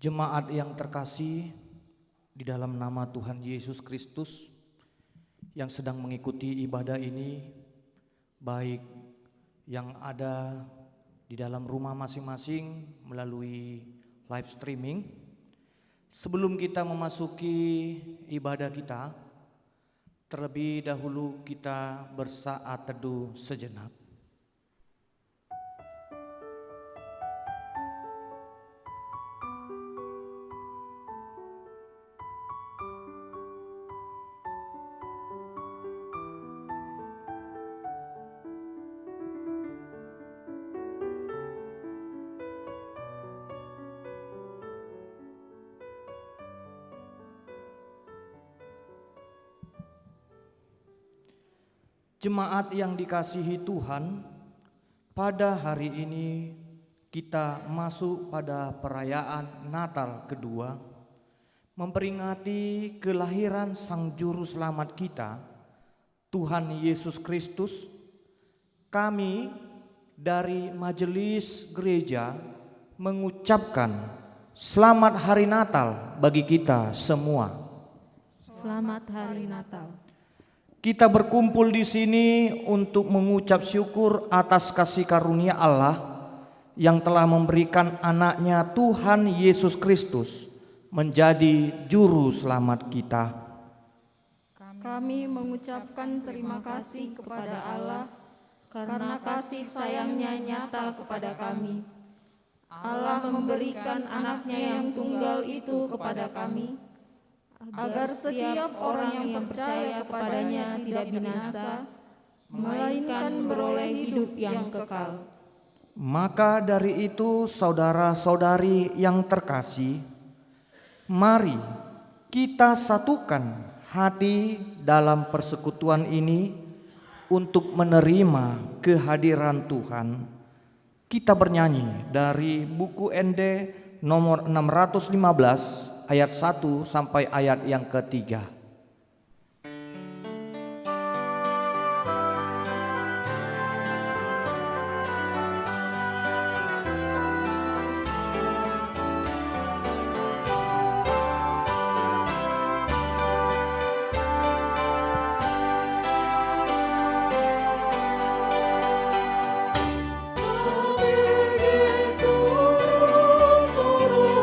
Jemaat yang terkasih di dalam nama Tuhan Yesus Kristus yang sedang mengikuti ibadah ini, baik yang ada di dalam rumah masing-masing melalui live streaming. Sebelum kita memasuki ibadah kita, terlebih dahulu kita bersaat teduh sejenak. Jemaat yang dikasihi Tuhan, pada hari ini kita masuk pada perayaan Natal kedua, memperingati kelahiran Sang Juru Selamat kita, Tuhan Yesus Kristus. Kami dari Majelis Gereja mengucapkan selamat hari Natal bagi kita semua. Selamat hari Natal. Kita berkumpul di sini untuk mengucap syukur atas kasih karunia Allah yang telah memberikan anaknya Tuhan Yesus Kristus menjadi juru selamat kita. Kami mengucapkan terima kasih kepada Allah karena kasih sayangnya nyata kepada kami. Allah memberikan anaknya yang tunggal itu kepada kami, agar setiap orang yang percaya kepadanya tidak binasa, melainkan beroleh hidup yang kekal. Maka dari itu, saudara-saudari yang terkasih, mari kita satukan hati dalam persekutuan ini untuk menerima kehadiran Tuhan. Kita bernyanyi dari buku ND nomor 615 ayat 1 sampai ayat yang ketiga. Sorrow,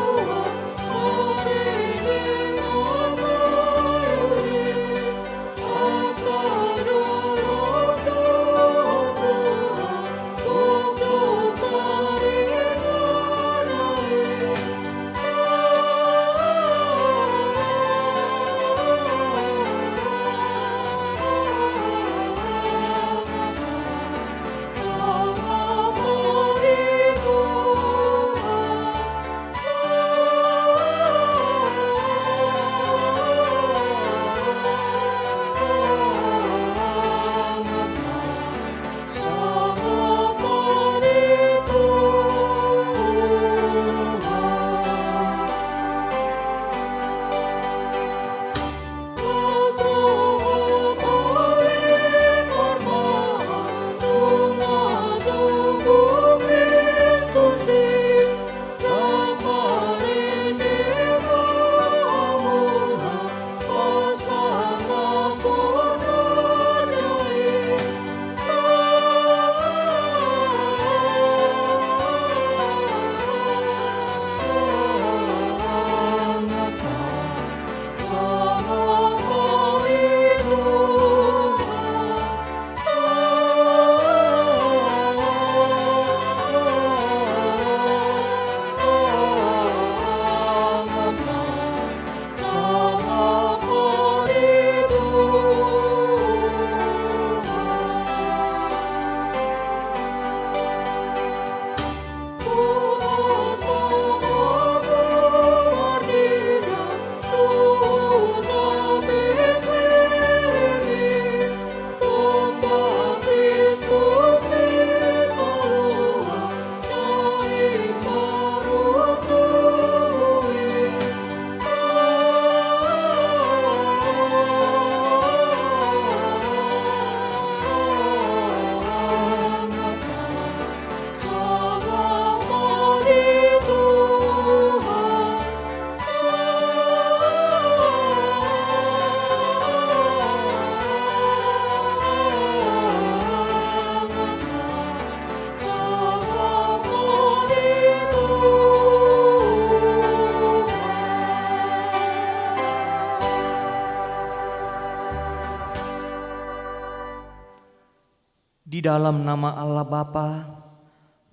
Di dalam nama Allah Bapa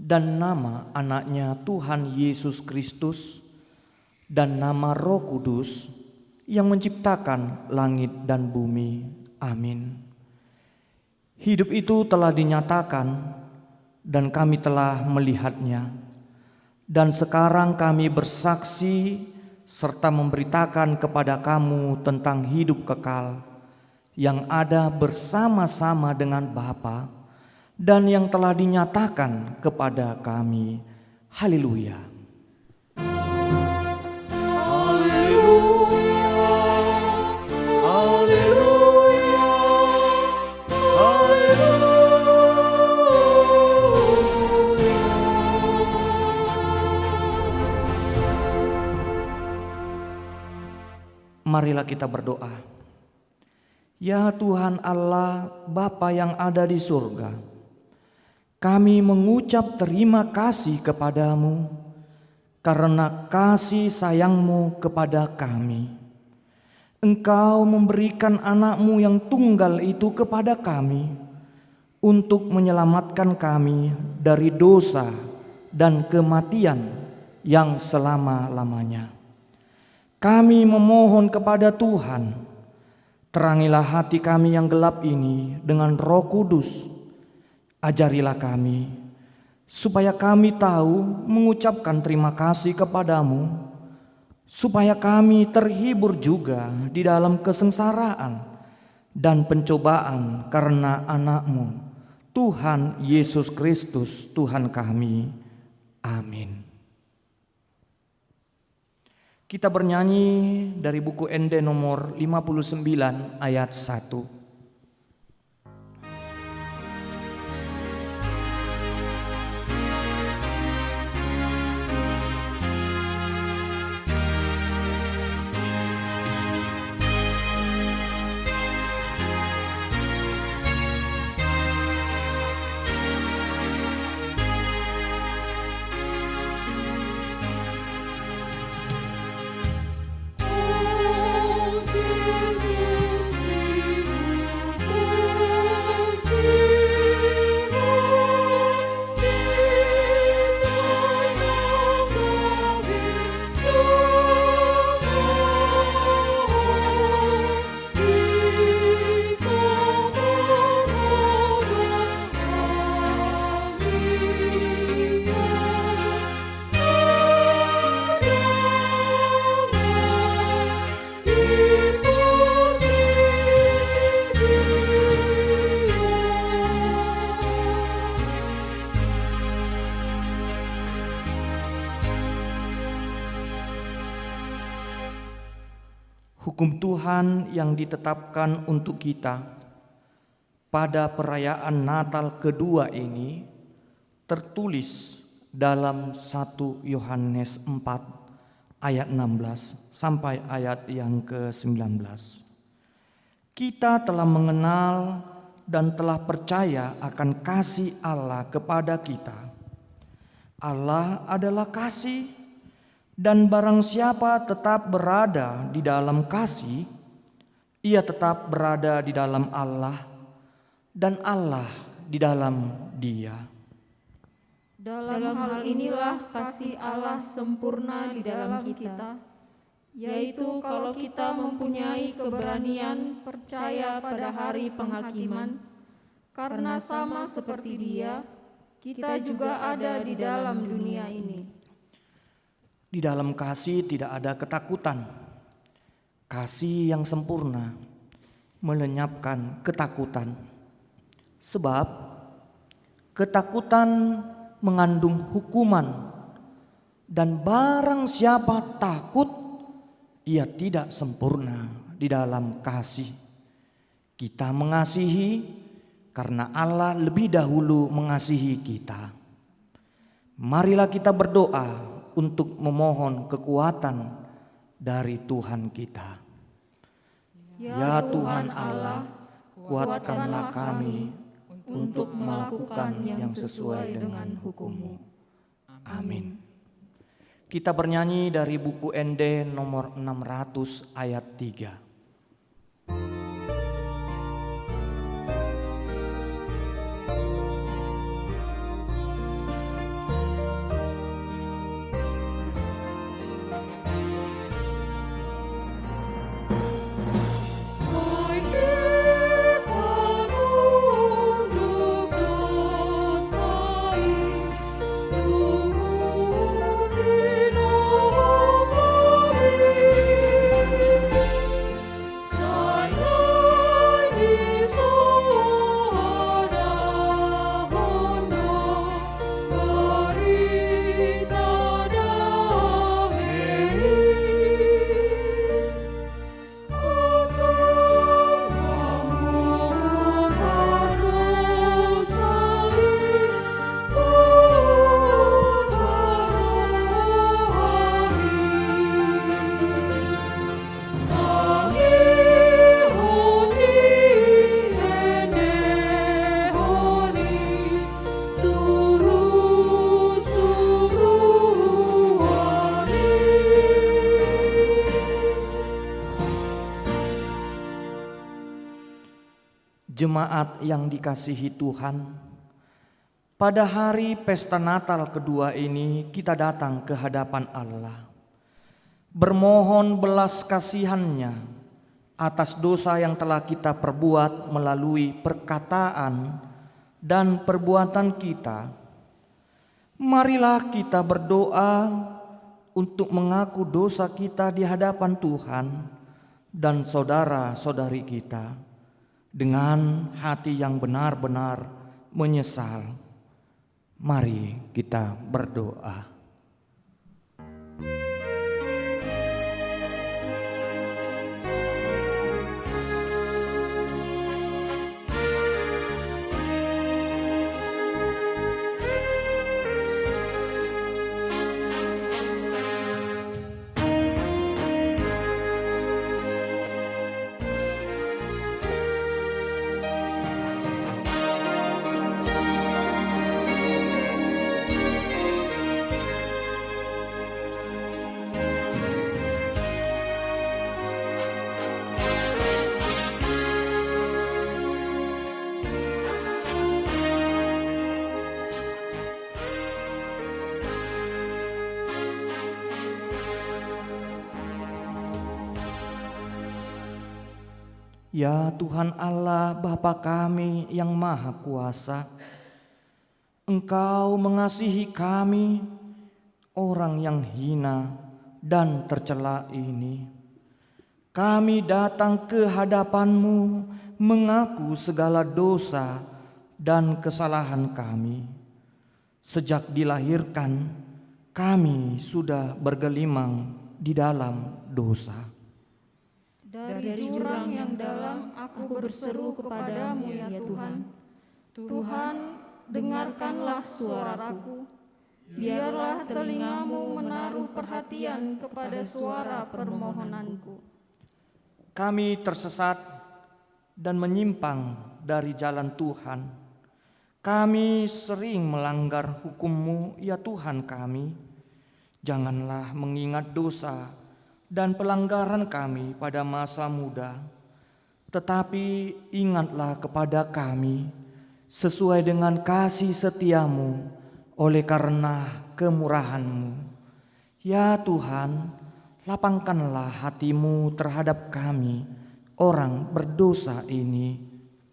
dan nama anaknya Tuhan Yesus Kristus dan nama Roh Kudus yang menciptakan langit dan bumi. Amin. Hidup itu telah dinyatakan dan kami telah melihatnya. Dan sekarang kami bersaksi serta memberitakan kepada kamu tentang hidup kekal yang ada bersama-sama dengan Bapa dan yang telah dinyatakan kepada kami. Haleluya. Marilah kita berdoa. Ya Tuhan Allah, Bapa yang ada di surga, kami mengucap terima kasih kepadamu karena kasih sayang-Mu kepada kami. Engkau memberikan anak-Mu yang tunggal itu kepada kami untuk menyelamatkan kami dari dosa dan kematian yang selama-lamanya. Kami memohon kepada Tuhan, terangilah hati kami yang gelap ini dengan Roh Kudus. Ajarilah kami, supaya kami tahu mengucapkan terima kasih kepadamu, supaya kami terhibur juga di dalam kesengsaraan dan pencobaan karena anak-Mu, Tuhan Yesus Kristus, Tuhan kami. Amin. Kita bernyanyi dari buku ND nomor 59 ayat 1. Hukum Tuhan yang ditetapkan untuk kita pada perayaan Natal kedua ini tertulis dalam 1 Yohanes 4 ayat 16 sampai ayat yang ke-19. Kita telah mengenal dan telah percaya akan kasih Allah kepada kita. Allah adalah kasih, dan barang siapa tetap berada di dalam kasih, ia tetap berada di dalam Allah, dan Allah di dalam Dia. Dalam hal inilah kasih Allah sempurna di dalam kita, yaitu kalau kita mempunyai keberanian percaya pada hari penghakiman, karena sama seperti Dia, kita juga ada di dalam dunia ini. Di dalam kasih tidak ada ketakutan. Kasih yang sempurna melenyapkan ketakutan. Sebab ketakutan mengandung hukuman, dan barang siapa takut, ia tidak sempurna di dalam kasih. Kita mengasihi karena Allah lebih dahulu mengasihi kita. Marilah kita berdoa untuk memohon kekuatan dari Tuhan kita. Ya Tuhan Allah, kuatkanlah kami untuk melakukan yang sesuai dengan hukum-Mu. Amin. Kita bernyanyi dari buku ND nomor 600 ayat 3. Jemaat yang dikasihi Tuhan, pada hari pesta Natal kedua ini kita datang ke hadapan Allah, bermohon belas kasihan-Nya atas dosa yang telah kita perbuat melalui perkataan dan perbuatan kita. Marilah kita berdoa untuk mengaku dosa kita di hadapan Tuhan dan saudara-saudari kita dengan hati yang benar-benar menyesal. Mari kita berdoa. Ya Tuhan Allah Bapa kami yang Maha Kuasa, Engkau mengasihi kami, orang yang hina dan tercela ini. Kami datang ke hadapan-Mu mengaku segala dosa dan kesalahan kami. Sejak dilahirkan, kami sudah bergelimang di dalam dosa. Dari jurang yang dalam aku berseru kepadamu ya Tuhan. Tuhan, dengarkanlah suaraku. Biarlah telingamu menaruh perhatian kepada suara permohonanku. Kami tersesat dan menyimpang dari jalan Tuhan. Kami sering melanggar hukum-Mu ya Tuhan kami. Janganlah mengingat dosa dan pelanggaran kami pada masa muda, tetapi ingatlah kepada kami sesuai dengan kasih setia-Mu oleh karena kemurahan-Mu. Ya Tuhan, lapangkanlah hati-Mu terhadap kami, orang berdosa ini.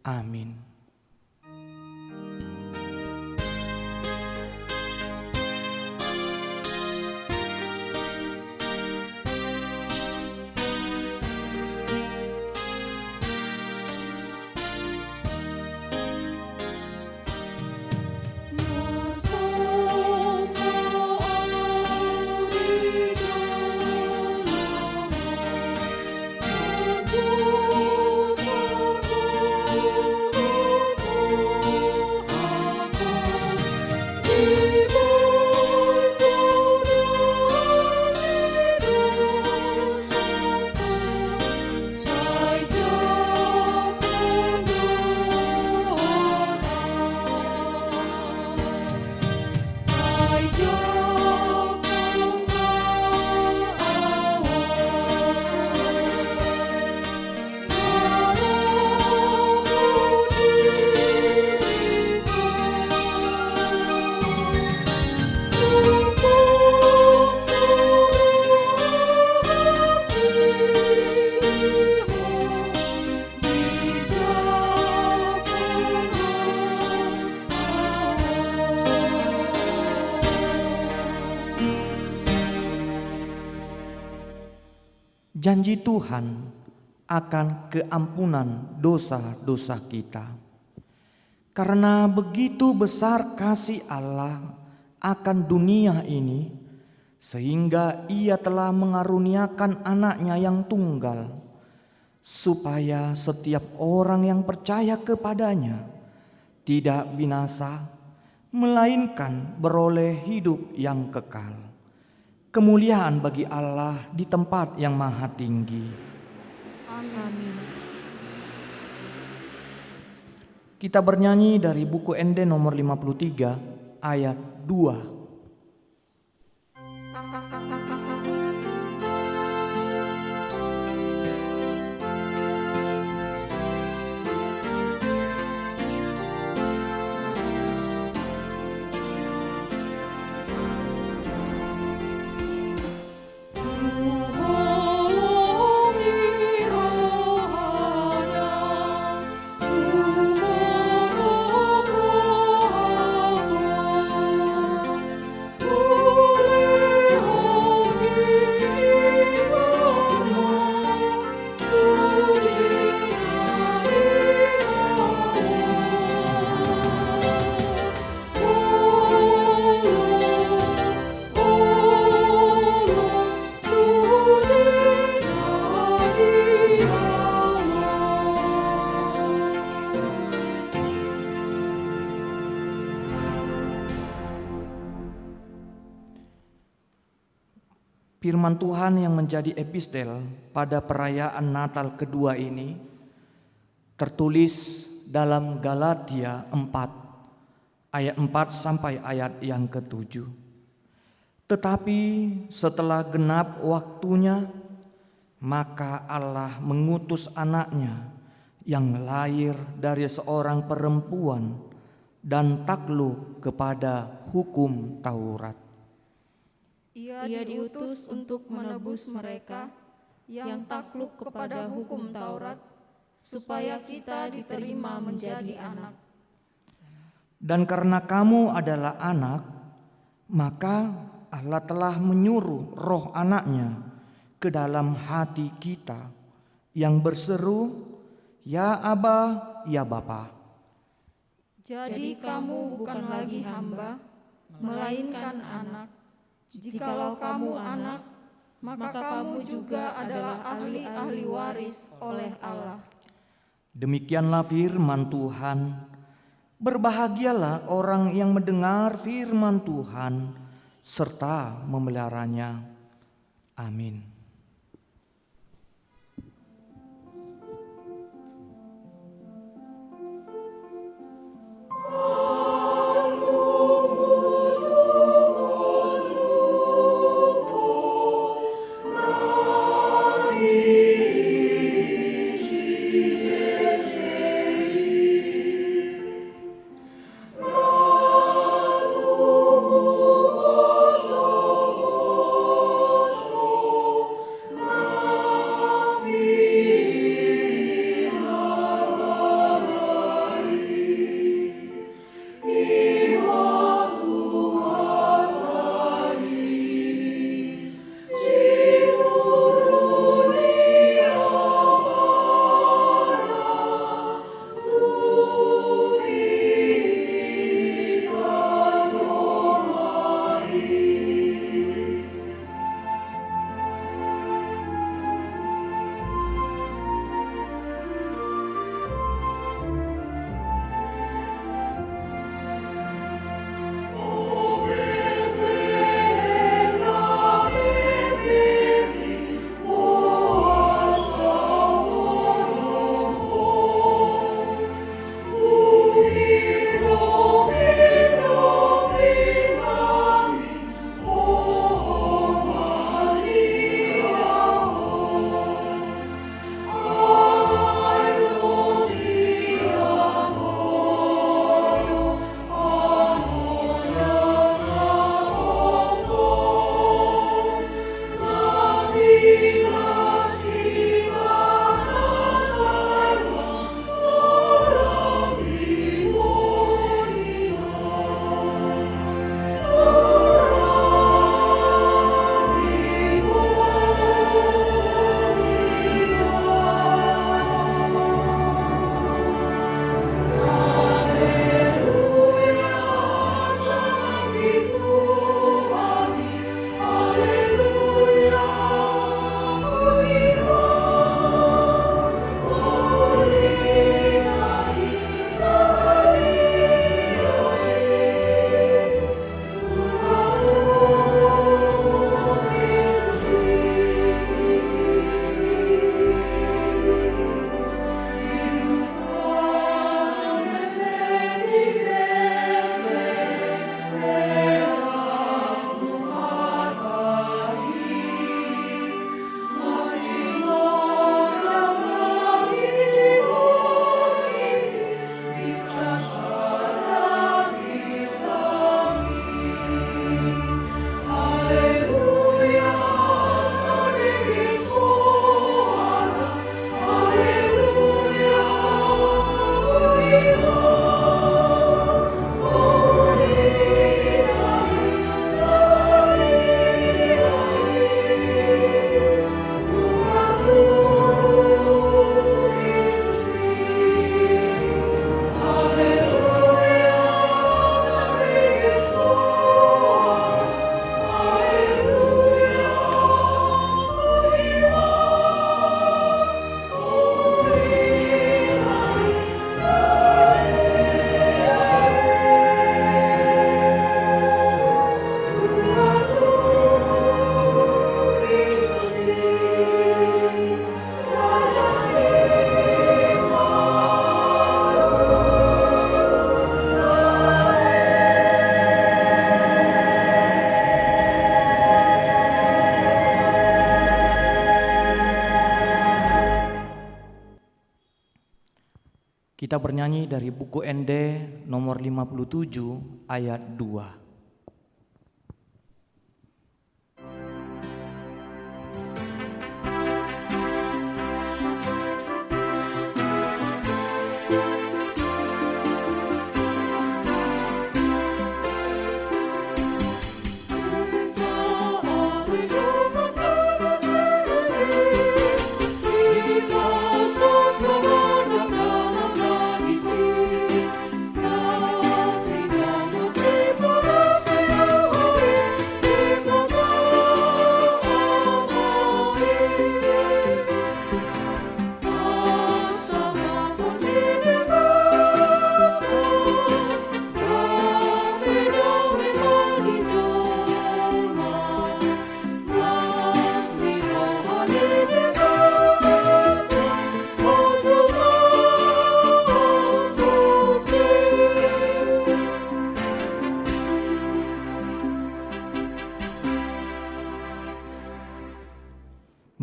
Amin. Janji Tuhan akan keampunan dosa-dosa kita. Karena begitu besar kasih Allah akan dunia ini, sehingga Ia telah mengaruniakan anaknya yang tunggal, supaya setiap orang yang percaya kepadanya tidak binasa, melainkan beroleh hidup yang kekal. Kemuliaan bagi Allah di tempat yang maha tinggi. Amin. Kita bernyanyi dari buku ND nomor 53 ayat 2. Firman Tuhan yang menjadi epistel pada perayaan Natal kedua ini tertulis dalam Galatia 4 ayat 4 sampai ayat yang ke-7. Tetapi setelah genap waktunya, maka Allah mengutus anaknya yang lahir dari seorang perempuan dan takluk kepada hukum Taurat. Ia diutus untuk menebus mereka yang takluk kepada hukum Taurat, supaya kita diterima menjadi anak. Dan karena kamu adalah anak, maka Allah telah menyuruh roh anaknya ke dalam hati kita yang berseru, "Ya Aba, ya Bapa." Jadi kamu bukan lagi hamba, melainkan anak. Jikalau kamu anak, maka kamu juga adalah ahli-ahli waris oleh Allah. Demikianlah firman Tuhan. Berbahagialah orang yang mendengar firman Tuhan serta memeliharanya. Amin. Kita bernyanyi dari buku ND nomor 57 ayat 2.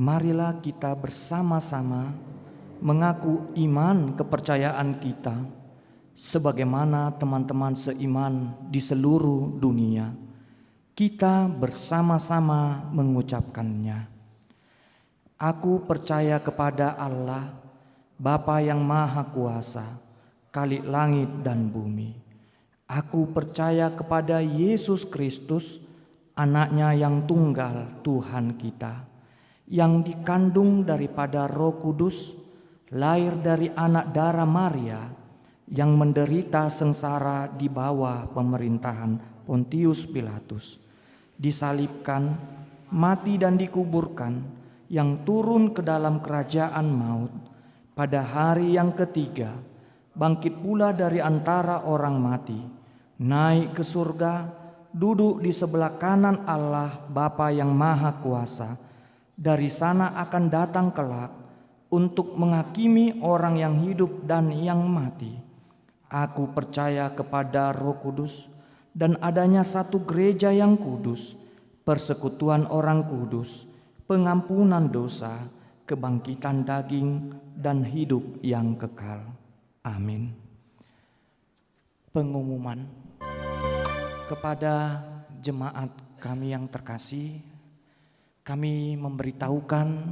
Marilah kita bersama-sama mengaku iman kepercayaan kita sebagaimana teman-teman seiman di seluruh dunia. Kita bersama-sama mengucapkannya. Aku percaya kepada Allah, Bapa yang Maha Kuasa, Khalik langit dan bumi. Aku percaya kepada Yesus Kristus, Anaknya yang tunggal Tuhan kita, yang dikandung daripada Roh Kudus, lahir dari anak darah Maria, yang menderita sengsara di bawah pemerintahan Pontius Pilatus, disalibkan, mati dan dikuburkan, yang turun ke dalam kerajaan maut, pada hari yang ketiga, bangkit pula dari antara orang mati, naik ke surga, duduk di sebelah kanan Allah Bapa yang Maha Kuasa. Dari sana akan datang kelak untuk menghakimi orang yang hidup dan yang mati. Aku percaya kepada Roh Kudus dan adanya satu gereja yang kudus, persekutuan orang kudus, pengampunan dosa, kebangkitan daging, dan hidup yang kekal. Amin. Pengumuman kepada jemaat kami yang terkasih, kami memberitahukan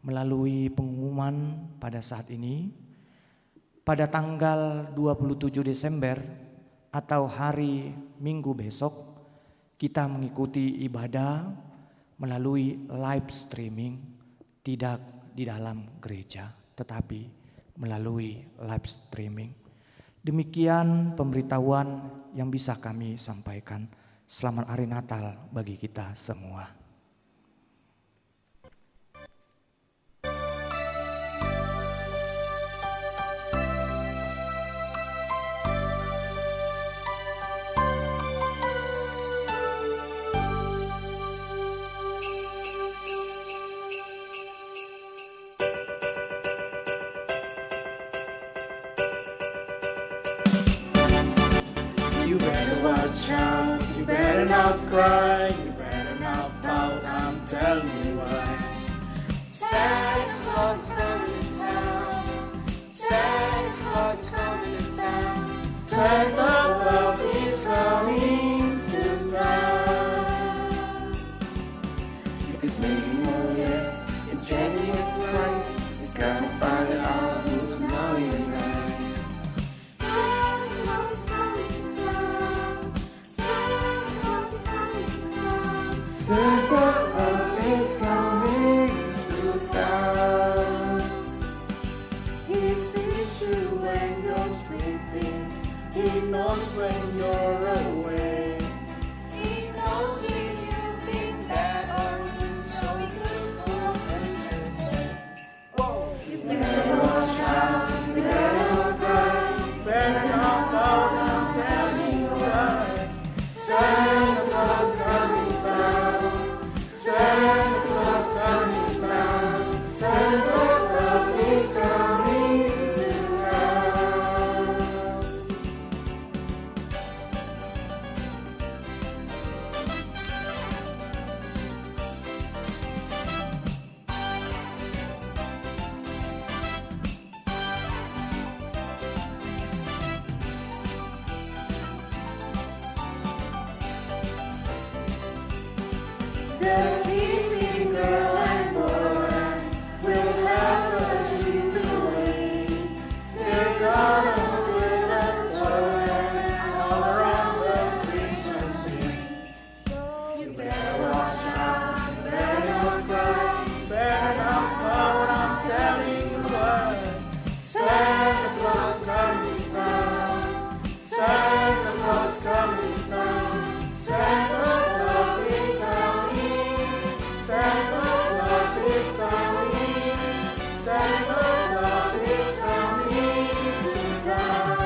melalui pengumuman pada saat ini, pada tanggal 27 Desember atau hari Minggu besok, kita mengikuti ibadah melalui live streaming, tidak di dalam gereja, tetapi melalui live streaming. Demikian pemberitahuan yang bisa kami sampaikan. Selamat Hari Natal bagi kita semua. You better watch out, you better not cry, you better not pout, I'm telling you why. Santa Claus coming to town, Santa Claus coming to town, Santa Claus is coming to town. It's making more yet, it's changing its price, it's gonna find out who's naughty and nice. Santa Claus is coming to town. He sees you when you're sleeping. He knows when you're awake. He knows if you've been bad or good, so he could go and say, whoa, you better watch out, you better not cry, you better not pout, I'm telling you why. Santa Claus coming to town. Santa Claus coming to town. Santa Claus is coming to town. The feasting girl and boy will have a jubilee. They're gonna put a toy all around the Christmas tree. So you better watch out, you better not cry, you better not pout, I'm telling you what. Santa Claus coming down, Santa Claus coming down, Santa Claus is coming, Santa Claus is coming, Santa Claus is coming to town.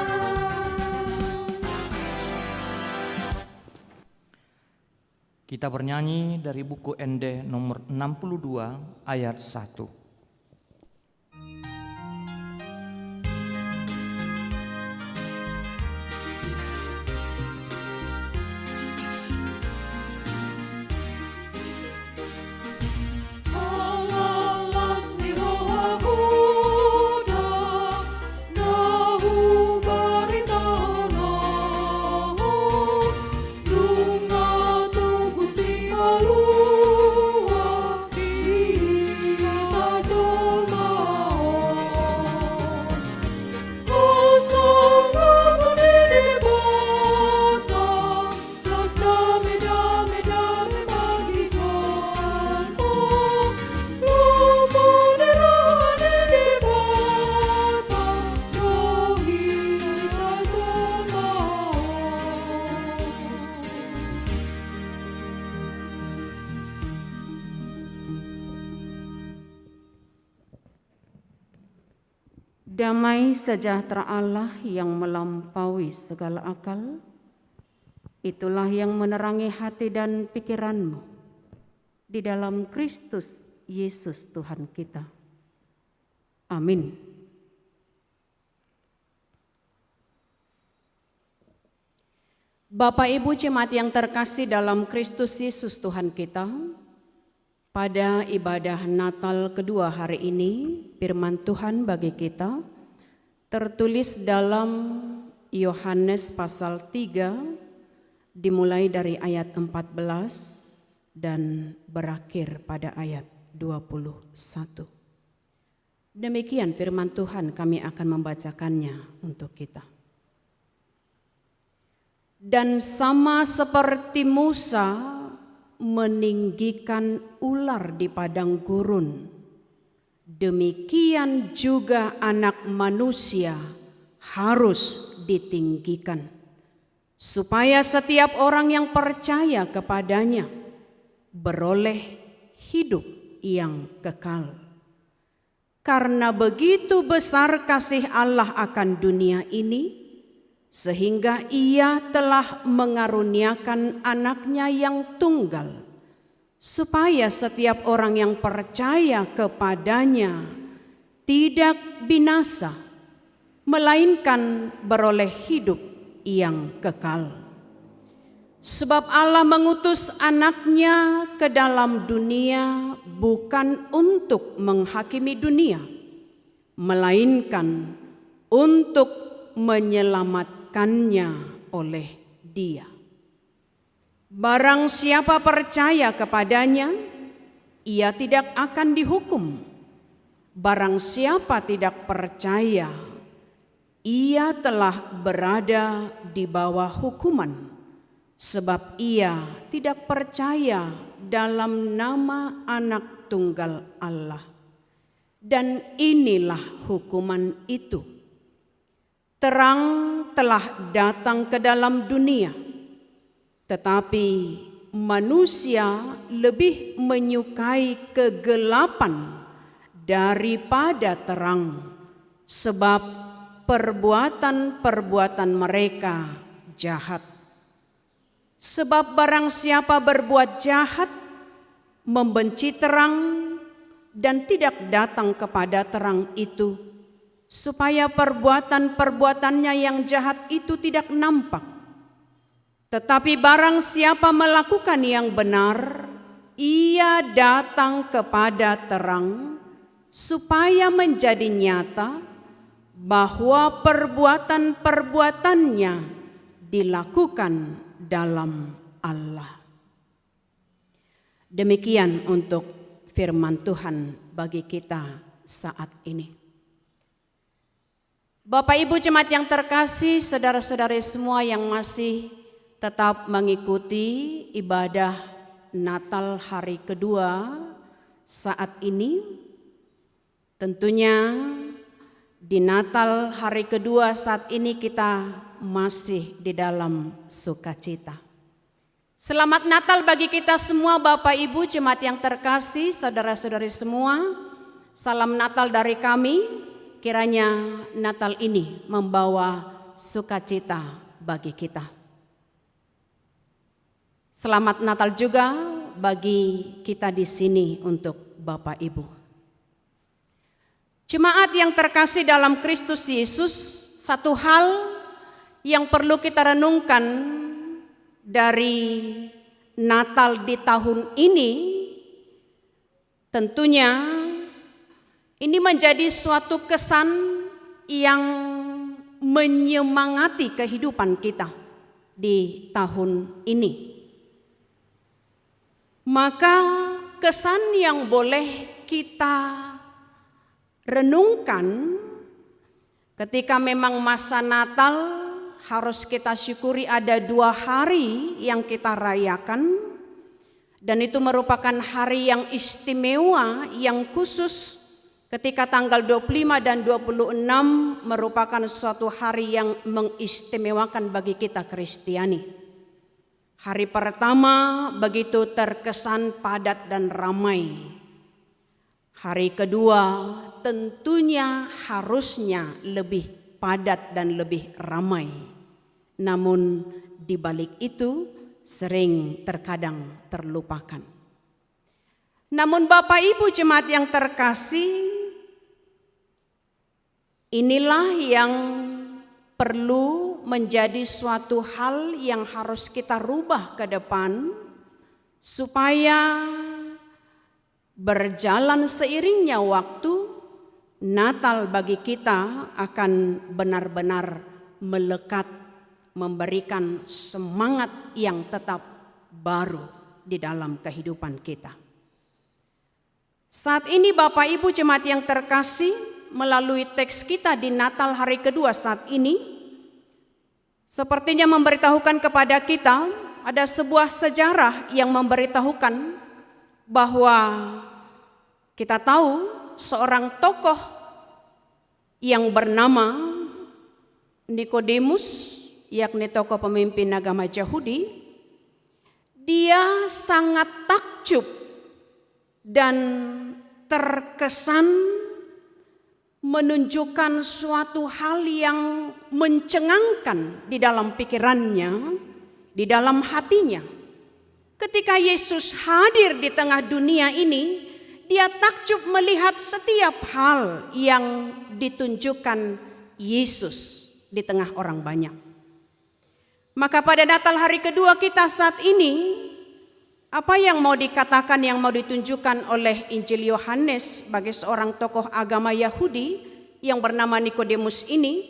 Kita bernyanyi dari buku Ende nomor 62 ayat 1. Damai sejahtera Allah yang melampaui segala akal, itulah yang menerangi hati dan pikiranmu di dalam Kristus Yesus Tuhan kita. Amin. Bapak Ibu jemaat yang terkasih dalam Kristus Yesus Tuhan kita, pada ibadah Natal kedua hari ini, firman Tuhan bagi kita tertulis dalam Yohanes pasal 3, dimulai dari ayat 14 dan berakhir pada ayat 21. Demikian firman Tuhan, kami akan membacakannya untuk kita. Dan sama seperti Musa meninggikan ular di padang gurun, demikian juga Anak Manusia harus ditinggikan, supaya setiap orang yang percaya kepadanya beroleh hidup yang kekal. Karena begitu besar kasih Allah akan dunia ini, sehingga Ia telah mengaruniakan Anaknya yang tunggal, supaya setiap orang yang percaya kepadanya tidak binasa, melainkan beroleh hidup yang kekal. Sebab Allah mengutus Anaknya ke dalam dunia bukan untuk menghakimi dunia, melainkan untuk menyelamatkannya oleh Dia. Barang siapa percaya kepadanya, ia tidak akan dihukum. Barang siapa tidak percaya, ia telah berada di bawah hukuman, sebab ia tidak percaya dalam nama Anak Tunggal Allah. Dan inilah hukuman itu: terang telah datang ke dalam dunia, tetapi manusia lebih menyukai kegelapan daripada terang, sebab perbuatan-perbuatan mereka jahat. Sebab barang siapa berbuat jahat, membenci terang dan tidak datang kepada terang itu, supaya perbuatan-perbuatannya yang jahat itu tidak nampak. Tetapi barang siapa melakukan yang benar, ia datang kepada terang, supaya menjadi nyata bahwa perbuatan-perbuatannya dilakukan dalam Allah. Demikian untuk firman Tuhan bagi kita saat ini. Bapak Ibu jemaat yang terkasih, saudara-saudari semua yang masih tetap mengikuti ibadah Natal hari kedua saat ini, tentunya di Natal hari kedua saat ini kita masih di dalam sukacita. Selamat Natal bagi kita semua Bapak Ibu jemaat yang terkasih, saudara-saudari semua. Salam Natal dari kami. Kiranya Natal ini membawa sukacita bagi kita. Selamat Natal juga bagi kita di sini untuk Bapak Ibu. Jemaat yang terkasih dalam Kristus Yesus, satu hal yang perlu kita renungkan dari Natal di tahun ini, tentunya ini menjadi suatu kesan yang menyemangati kehidupan kita di tahun ini. Maka kesan yang boleh kita renungkan ketika memang masa Natal harus kita syukuri ada 2 hari yang kita rayakan, dan itu merupakan hari yang istimewa, yang khusus. Ketika tanggal 25 dan 26 merupakan suatu hari yang mengistimewakan bagi kita Kristiani. Hari pertama begitu terkesan padat dan ramai. Hari kedua tentunya harusnya lebih padat dan lebih ramai. Namun di balik itu sering terkadang terlupakan. Namun Bapak Ibu jemaat yang terkasih, inilah yang perlu menjadi suatu hal yang harus kita rubah ke depan supaya berjalan seiringnya waktu, Natal bagi kita akan benar-benar melekat, memberikan semangat yang tetap baru di dalam kehidupan kita. Saat ini Bapak Ibu jemaat yang terkasih, melalui teks kita di Natal hari kedua saat ini, sepertinya memberitahukan kepada kita ada sebuah sejarah yang memberitahukan bahwa kita tahu seorang tokoh yang bernama Nikodemus, yakni tokoh pemimpin agama Yahudi. Dia sangat takjub dan terkesan menunjukkan suatu hal yang mencengangkan di dalam pikirannya, di dalam hatinya. Ketika Yesus hadir di tengah dunia ini, dia takjub melihat setiap hal yang ditunjukkan Yesus di tengah orang banyak. Maka pada Natal hari kedua kita saat ini, apa yang mau dikatakan, yang mau ditunjukkan oleh Injil Yohanes bagi seorang tokoh agama Yahudi yang bernama Nikodemus ini,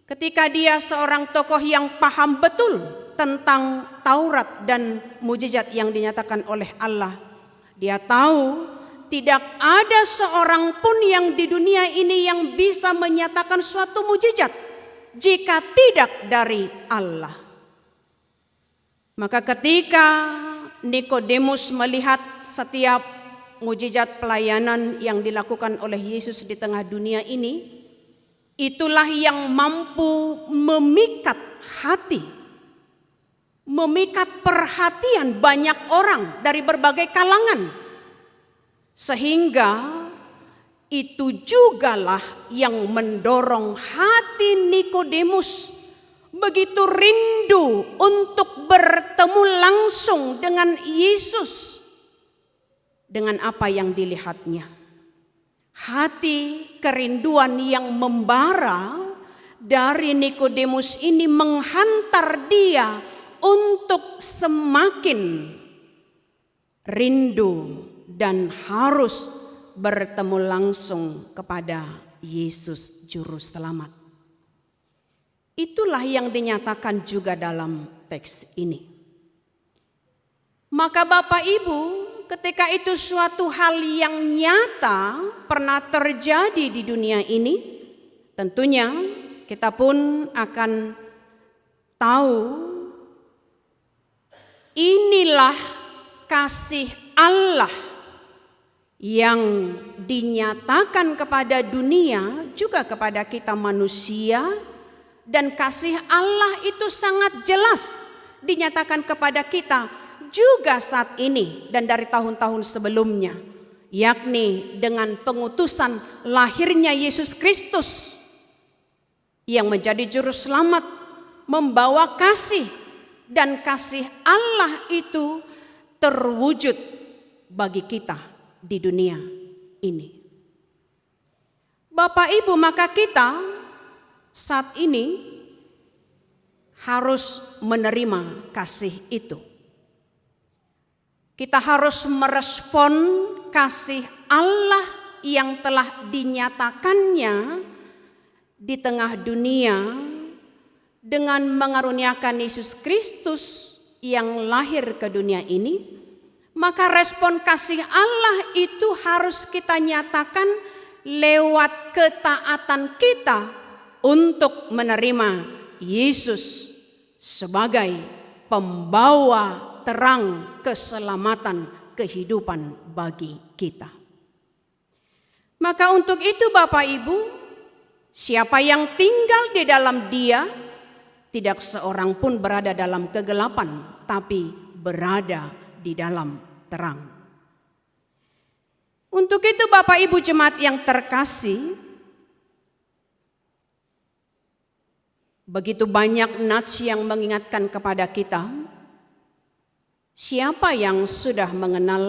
ketika dia seorang tokoh yang paham betul tentang Taurat dan mujizat yang dinyatakan oleh Allah. Dia tahu tidak ada seorang pun yang di dunia ini yang bisa menyatakan suatu mujizat jika tidak dari Allah. Maka ketika Nikodemus melihat setiap mujizat pelayanan yang dilakukan oleh Yesus di tengah dunia ini, itulah yang mampu memikat hati, memikat perhatian banyak orang dari berbagai kalangan. Sehingga itu jugalah yang mendorong hati Nikodemus begitu rindu untuk bertemu langsung dengan Yesus. Dengan apa yang dilihatnya, hati kerinduan yang membara dari Nikodemus ini menghantar dia untuk semakin rindu dan harus bertemu langsung kepada Yesus Juru Selamat. Itulah yang dinyatakan juga dalam teks ini. Maka Bapak Ibu, ketika itu suatu hal yang nyata pernah terjadi di dunia ini, tentunya kita pun akan tahu inilah kasih Allah yang dinyatakan kepada dunia, juga kepada kita manusia. Dan kasih Allah itu sangat jelas dinyatakan kepada kita juga saat ini dan dari tahun-tahun sebelumnya, yakni dengan pengutusan lahirnya Yesus Kristus yang menjadi juru selamat, membawa kasih, dan kasih Allah itu terwujud bagi kita di dunia ini. Bapak Ibu, maka kita saat ini harus menerima kasih itu. Kita harus merespon kasih Allah yang telah dinyatakannya di tengah dunia dengan mengaruniakan Yesus Kristus yang lahir ke dunia ini. Maka respon kasih Allah itu harus kita nyatakan lewat ketaatan kita untuk menerima Yesus sebagai pembawa terang keselamatan kehidupan bagi kita. Maka untuk itu Bapak Ibu, siapa yang tinggal di dalam Dia, tidak seorang pun berada dalam kegelapan, tapi berada di dalam terang. Untuk itu Bapak Ibu jemaat yang terkasih, begitu banyak nats yang mengingatkan kepada kita, siapa yang sudah mengenal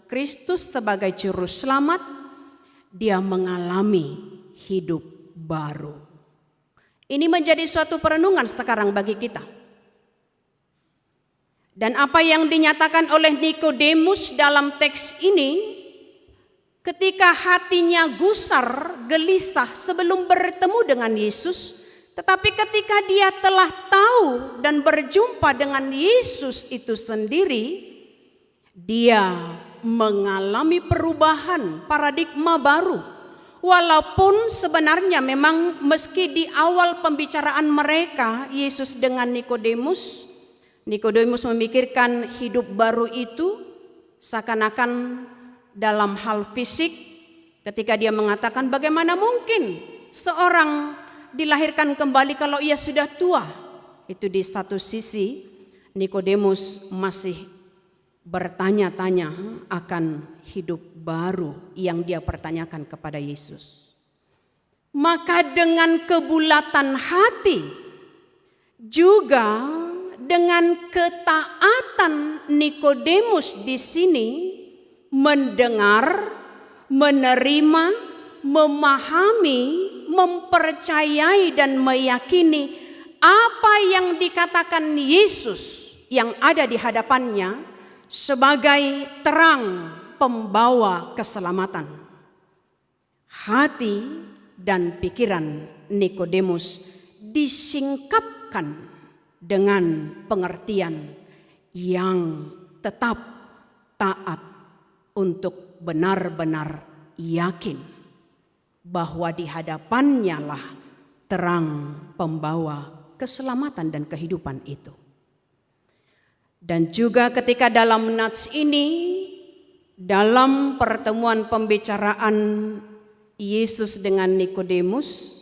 Kristus sebagai juru selamat, dia mengalami hidup baru. Ini menjadi suatu perenungan sekarang bagi kita. Dan apa yang dinyatakan oleh Nikodemus dalam teks ini, ketika hatinya gusar, gelisah sebelum bertemu dengan Yesus, tetapi ketika dia telah tahu dan berjumpa dengan Yesus itu sendiri, dia mengalami perubahan paradigma baru. Walaupun sebenarnya memang meski di awal pembicaraan mereka Yesus dengan Nikodemus memikirkan hidup baru itu seakan-akan dalam hal fisik, ketika dia mengatakan bagaimana mungkin seorang dilahirkan kembali kalau ia sudah tua. Itu di satu sisi Nikodemus masih bertanya-tanya akan hidup baru yang dia pertanyakan kepada Yesus. Maka dengan kebulatan hati, juga dengan ketaatan Nikodemus di sini mendengar, menerima, memahami, mempercayai dan meyakini apa yang dikatakan Yesus yang ada di hadapannya sebagai terang pembawa keselamatan. Hati dan pikiran Nikodemus disingkapkan dengan pengertian yang tetap taat untuk benar-benar yakin bahwa di hadapannya lah terang pembawa keselamatan dan kehidupan itu. Dan juga ketika dalam nats ini, dalam pertemuan pembicaraan Yesus dengan Nikodemus,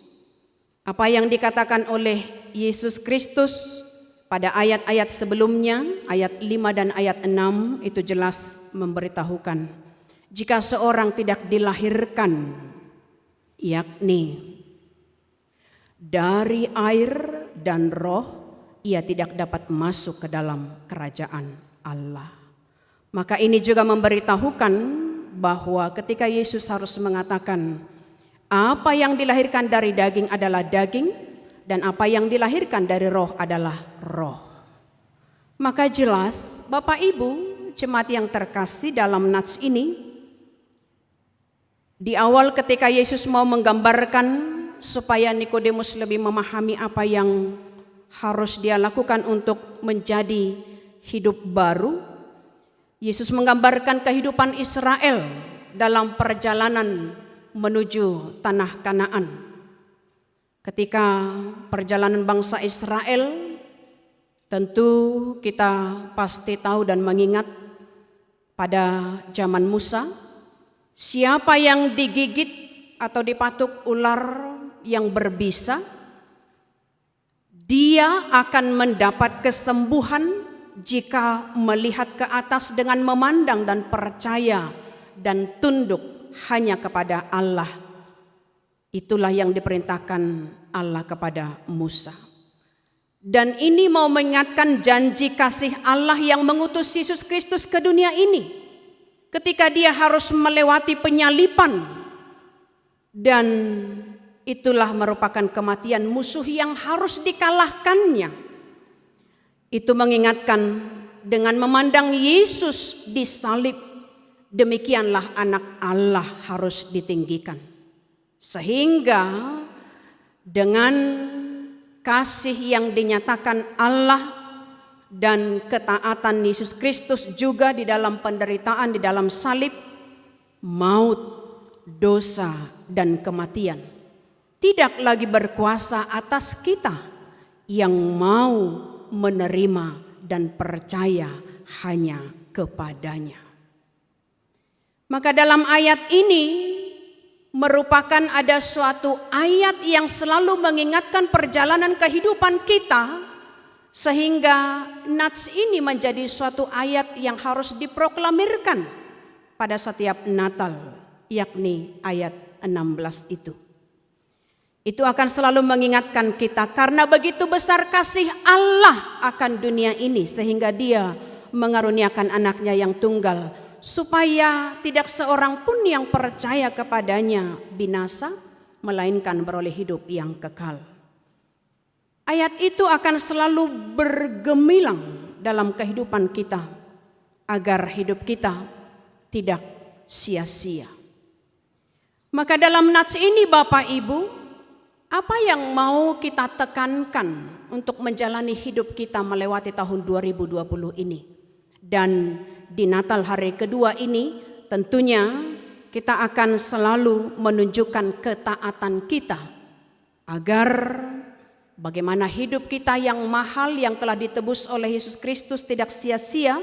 apa yang dikatakan oleh Yesus Kristus pada ayat-ayat sebelumnya, ayat 5 dan ayat 6 itu jelas memberitahukan, jika seorang tidak dilahirkan, yakni dari air dan roh, ia tidak dapat masuk ke dalam kerajaan Allah. Maka ini juga memberitahukan bahwa ketika Yesus harus mengatakan apa yang dilahirkan dari daging adalah daging dan apa yang dilahirkan dari roh adalah roh. Maka jelas Bapak Ibu jemaat yang terkasih dalam nats ini, di awal ketika Yesus mau menggambarkan supaya Nikodemus lebih memahami apa yang harus dia lakukan untuk menjadi hidup baru, Yesus menggambarkan kehidupan Israel dalam perjalanan menuju tanah Kanaan. Ketika perjalanan bangsa Israel, tentu kita pasti tahu dan mengingat pada zaman Musa, siapa yang digigit atau dipatuk ular yang berbisa, dia akan mendapat kesembuhan jika melihat ke atas dengan memandang dan percaya dan tunduk hanya kepada Allah. Itulah yang diperintahkan Allah kepada Musa. Dan ini mau mengingatkan janji kasih Allah yang mengutus Yesus Kristus ke dunia ini. Ketika dia harus melewati penyalipan. Dan itulah merupakan kematian musuh yang harus dikalahkannya. Itu mengingatkan dengan memandang Yesus disalib, demikianlah anak Allah harus ditinggikan. Sehingga dengan kasih yang dinyatakan Allah dan ketaatan Yesus Kristus juga di dalam penderitaan, di dalam salib, maut, dosa, dan kematian tidak lagi berkuasa atas kita yang mau menerima dan percaya hanya kepadanya. Maka dalam ayat ini merupakan ada suatu ayat yang selalu mengingatkan perjalanan kehidupan kita, sehingga nats ini menjadi suatu ayat yang harus diproklamirkan pada setiap Natal, yakni ayat 16 itu. Itu akan selalu mengingatkan kita karena begitu besar kasih Allah akan dunia ini sehingga dia mengaruniakan anaknya yang tunggal, supaya tidak seorang pun yang percaya kepadanya binasa, melainkan beroleh hidup yang kekal. Ayat itu akan selalu bergemilang dalam kehidupan kita, agar hidup kita tidak sia-sia. Maka dalam nats ini Bapak Ibu, apa yang mau kita tekankan untuk menjalani hidup kita melewati tahun 2020 ini? Dan di Natal hari kedua ini tentunya kita akan selalu menunjukkan ketaatan kita agar bagaimana hidup kita yang mahal yang telah ditebus oleh Yesus Kristus tidak sia-sia.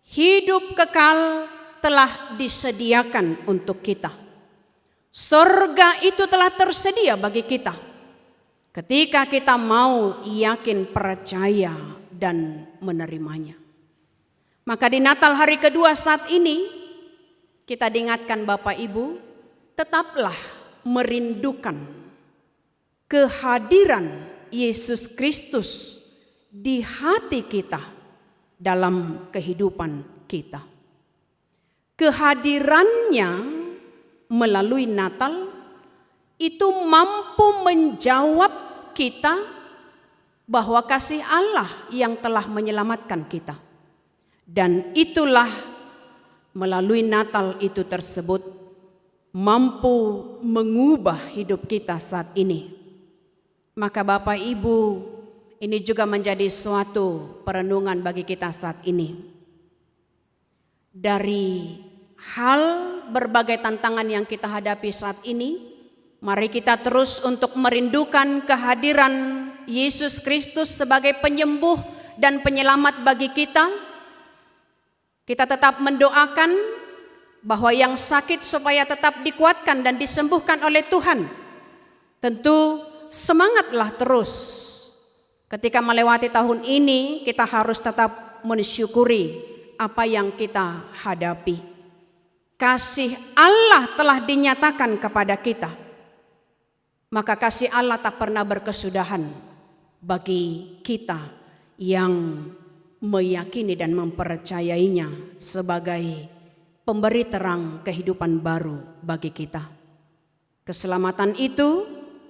Hidup kekal telah disediakan untuk kita. Surga itu telah tersedia bagi kita ketika kita mau yakin, percaya, dan menerimanya. Maka di Natal hari kedua saat ini kita diingatkan Bapak Ibu, tetaplah merindukan kehadiran Yesus Kristus di hati kita dalam kehidupan kita. Kehadirannya melalui Natal itu mampu menjawab kita bahwa kasih Allah yang telah menyelamatkan kita. Dan itulah melalui Natal itu tersebut mampu mengubah hidup kita saat ini. Maka Bapak Ibu, ini juga menjadi suatu perenungan bagi kita saat ini. Dari hal berbagai tantangan yang kita hadapi saat ini, mari kita terus untuk merindukan kehadiran Yesus Kristus sebagai penyembuh dan penyelamat bagi kita. Kita tetap mendoakan bahwa yang sakit supaya tetap dikuatkan dan disembuhkan oleh Tuhan. Tentu semangatlah terus. Ketika melewati tahun ini kita harus tetap mensyukuri apa yang kita hadapi. Kasih Allah telah dinyatakan kepada kita. Maka kasih Allah tak pernah berkesudahan bagi kita yang meyakini dan mempercayainya sebagai pemberi terang kehidupan baru bagi kita. Keselamatan itu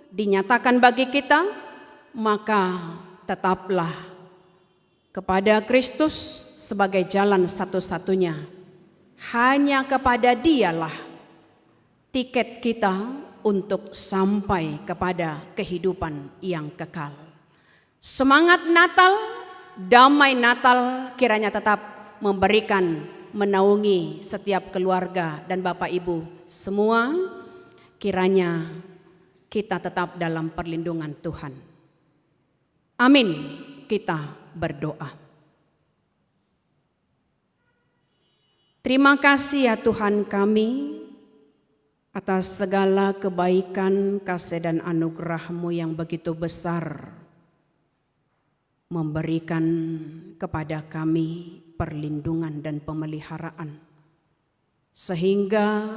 dinyatakan bagi kita, maka tetaplah kepada Kristus sebagai jalan satu-satunya. Hanya kepada Dialah tiket kita untuk sampai kepada kehidupan yang kekal. Semangat Natal, damai Natal kiranya tetap memberikan, menaungi setiap keluarga dan Bapak Ibu semua. Kiranya kita tetap dalam perlindungan Tuhan. Amin. Kita berdoa. Terima kasih ya Tuhan kami atas segala kebaikan, kasih dan anugerah-Mu yang begitu besar, memberikan kepada kami perlindungan dan pemeliharaan, sehingga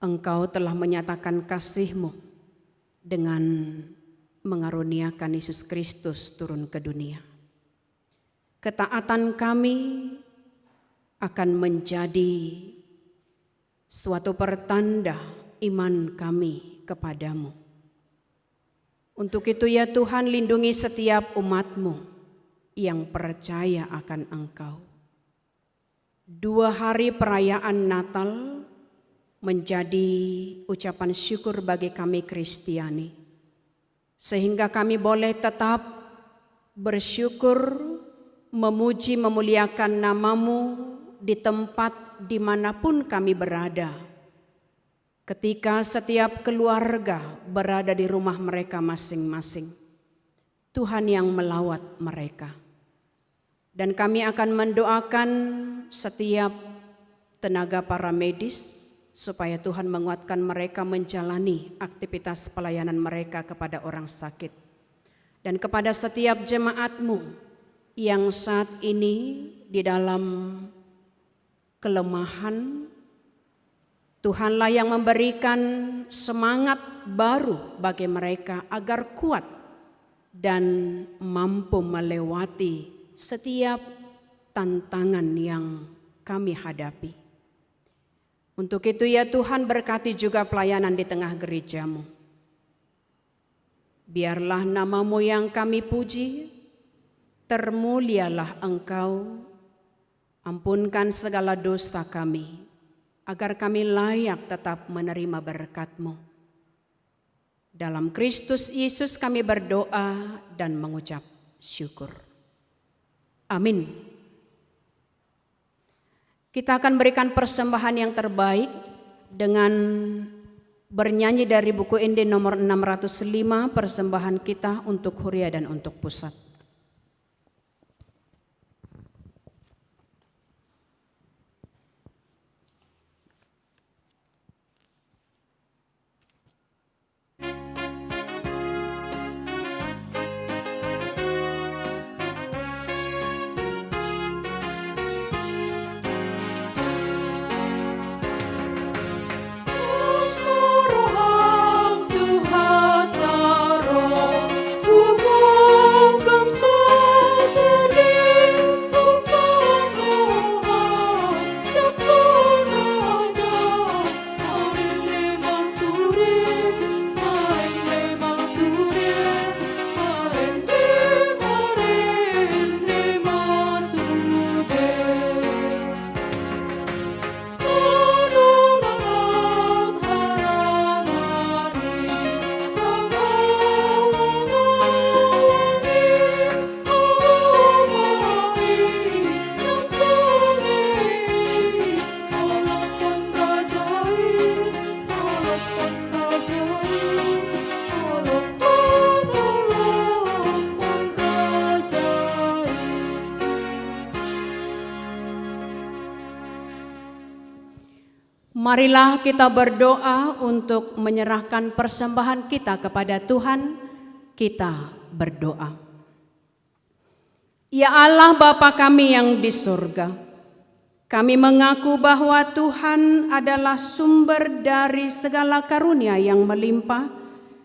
Engkau telah menyatakan kasih-Mu dengan mengaruniakan Yesus Kristus turun ke dunia. Ketaatan kami akan menjadi suatu pertanda iman kami kepadamu. Untuk itu ya Tuhan, lindungi setiap umat-Mu yang percaya akan Engkau. 2 hari perayaan Natal menjadi ucapan syukur bagi kami Kristiani, sehingga kami boleh tetap bersyukur, memuji, memuliakan nama-Mu di tempat dimanapun kami berada. Ketika setiap keluarga berada di rumah mereka masing-masing, Tuhan yang melawat mereka. Dan kami akan mendoakan setiap tenaga para medis supaya Tuhan menguatkan mereka menjalani aktivitas pelayanan mereka kepada orang sakit. Dan kepada setiap jemaat-Mu yang saat ini di dalam kelemahan, Tuhanlah yang memberikan semangat baru bagi mereka agar kuat dan mampu melewati setiap tantangan yang kami hadapi. Untuk itu ya Tuhan, berkati juga pelayanan di tengah gereja-Mu. Biarlah nama-Mu yang kami puji, termulialah Engkau, ampunkan segala dosa kami, agar kami layak tetap menerima berkat-Mu. Dalam Kristus Yesus kami berdoa dan mengucap syukur. Amin. Kita akan berikan persembahan yang terbaik dengan bernyanyi dari buku Injil nomor 605, persembahan kita untuk Huria dan untuk Pusat. Marilah kita berdoa untuk menyerahkan persembahan kita kepada Tuhan. Kita berdoa. Ya Allah Bapa kami yang di surga, kami mengaku bahwa Tuhan adalah sumber dari segala karunia yang melimpah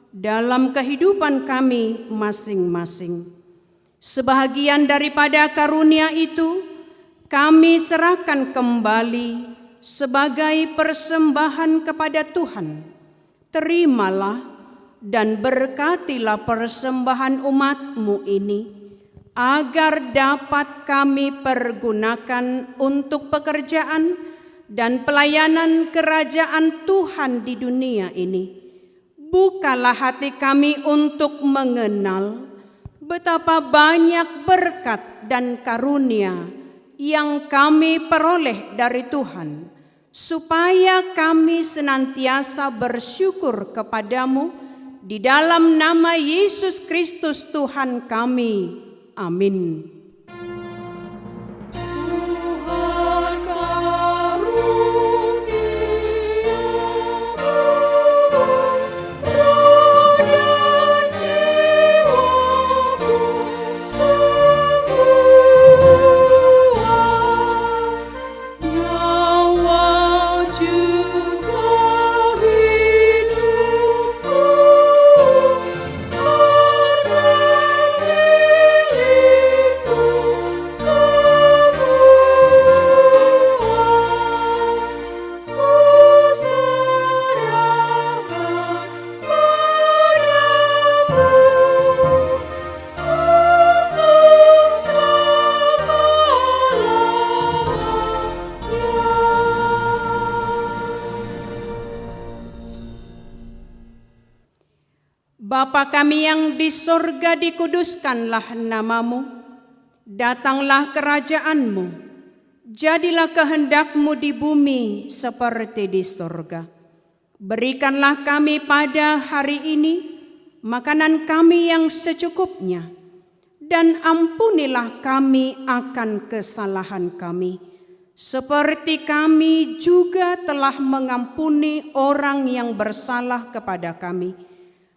dalam kehidupan kami masing-masing. Sebahagian daripada karunia itu kami serahkan kembali sebagai persembahan kepada Tuhan. Terimalah dan berkatilah persembahan umat-Mu ini, agar dapat kami pergunakan untuk pekerjaan dan pelayanan kerajaan Tuhan di dunia ini. Bukalah hati kami untuk mengenal betapa banyak berkat dan karunia yang kami peroleh dari Tuhan, supaya kami senantiasa bersyukur kepadamu di dalam nama Yesus Kristus Tuhan kami. Amin. Bapa kami yang di sorga, dikuduskanlah namamu. Datanglah kerajaanmu. Jadilah kehendakmu di bumi seperti di sorga. Berikanlah kami pada hari ini makanan kami yang secukupnya. Dan ampunilah kami akan kesalahan kami, seperti kami juga telah mengampuni orang yang bersalah kepada kami.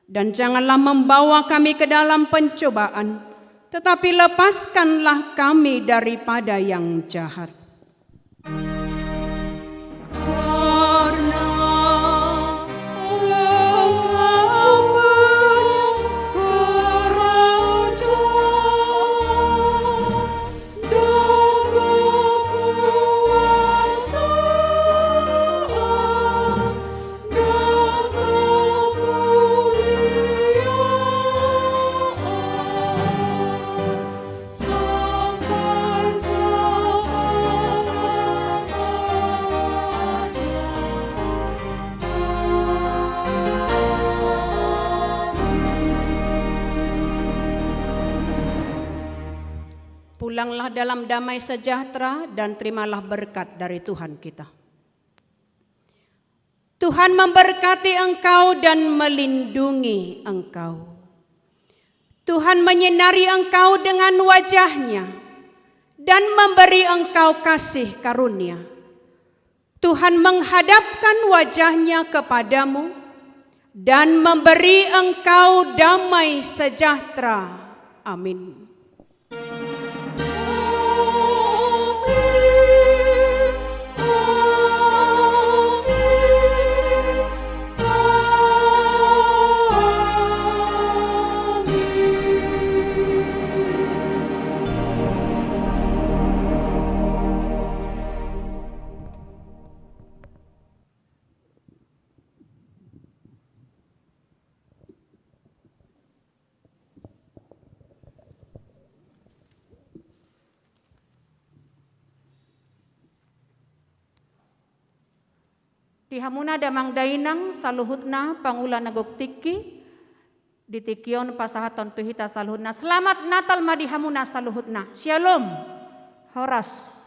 Dan janganlah membawa kami ke dalam pencobaan, tetapi lepaskanlah kami daripada yang jahat. Pulanglah dalam damai sejahtera dan terimalah berkat dari Tuhan kita. Tuhan memberkati engkau dan melindungi engkau. Tuhan menyinari engkau dengan wajah-Nya dan memberi engkau kasih karunia. Tuhan menghadapkan wajah-Nya kepadamu dan memberi engkau damai sejahtera. Amin. Dihamuna damang dainang saluhutna pangula nagok tiki ditikion pasahaton tuhita saluhutna. Selamat Natal madihamuna saluhutna. Shalom. Horas.